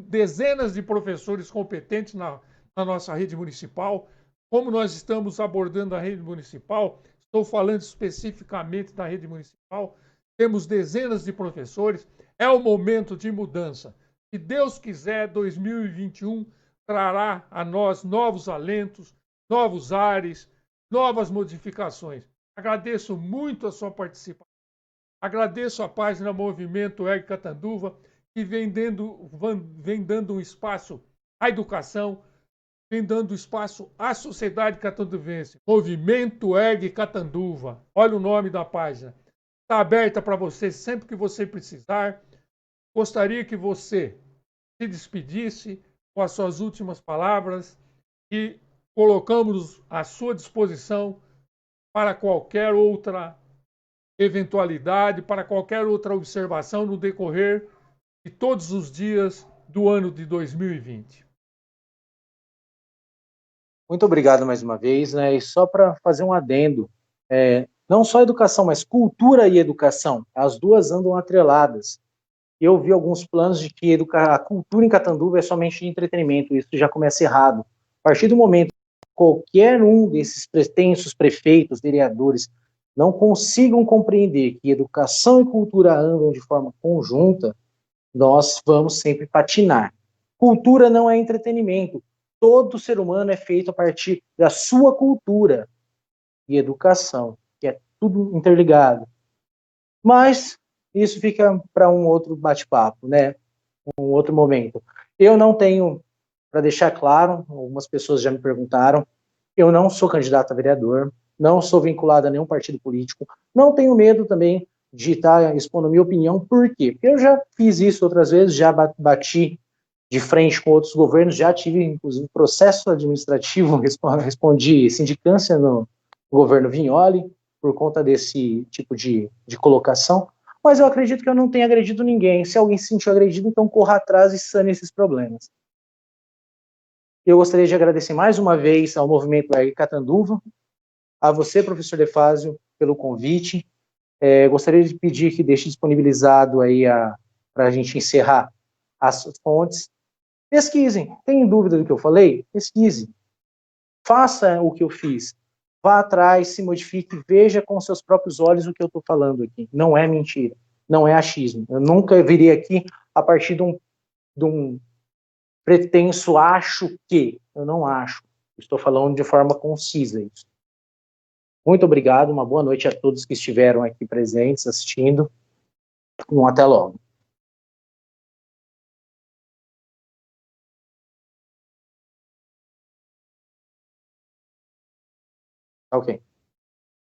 dezenas de professores competentes na nossa rede municipal. Como nós estamos abordando a rede municipal, estou falando especificamente da rede municipal, temos dezenas de professores, é o momento de mudança. Se Deus quiser, 2021 trará a nós novos alentos, novos ares, novas modificações. Agradeço muito a sua participação. Agradeço a página Movimento ERG Catanduva, que vem dando um espaço à educação, vem dando espaço à sociedade catanduvense. Movimento ERG Catanduva. Olha o nome da página. Está aberta para você sempre que você precisar. Gostaria que você se despedisse com as suas últimas palavras e colocamos à sua disposição para qualquer outra eventualidade, para qualquer outra observação no decorrer de todos os dias do ano de 2020. Muito obrigado mais uma vez, né? E só para fazer um adendo, não só educação, mas cultura e educação, as duas andam atreladas. Eu vi alguns planos de que a cultura em Catanduva é somente de entretenimento, isso já começa errado. A partir do momento que qualquer um desses pretensos prefeitos, vereadores, não consigam compreender que educação e cultura andam de forma conjunta, nós vamos sempre patinar. Cultura não é entretenimento. Todo ser humano é feito a partir da sua cultura e educação, que é tudo interligado. Mas isso fica para um outro bate-papo, né? Um outro momento. Eu não tenho, para deixar claro, algumas pessoas já me perguntaram, eu não sou candidato a vereador, não sou vinculado a nenhum partido político, não tenho medo também de estar expondo a minha opinião. Por quê? Porque eu já fiz isso outras vezes, já bati de frente com outros governos, já tive, inclusive, processo administrativo, respondi sindicância no governo Vignoli, por conta desse tipo de colocação, mas eu acredito que eu não tenho agredido ninguém. Se alguém se sentiu agredido, então corra atrás e sane esses problemas. Eu gostaria de agradecer mais uma vez ao Movimento Ergue Catanduva, a você, professor Defásio, pelo convite. Gostaria de pedir que deixe disponibilizado aí para a gente encerrar as fontes. Pesquisem. Tem dúvida do que eu falei? Pesquise. Faça o que eu fiz. Vá atrás, se modifique, veja com seus próprios olhos o que eu estou falando aqui. Não é mentira, não é achismo. Eu nunca viria aqui a partir de um pretenso acho que. Eu não acho. Estou falando de forma concisa isso. Muito obrigado, uma boa noite a todos que estiveram aqui presentes, assistindo. Até logo. Ok.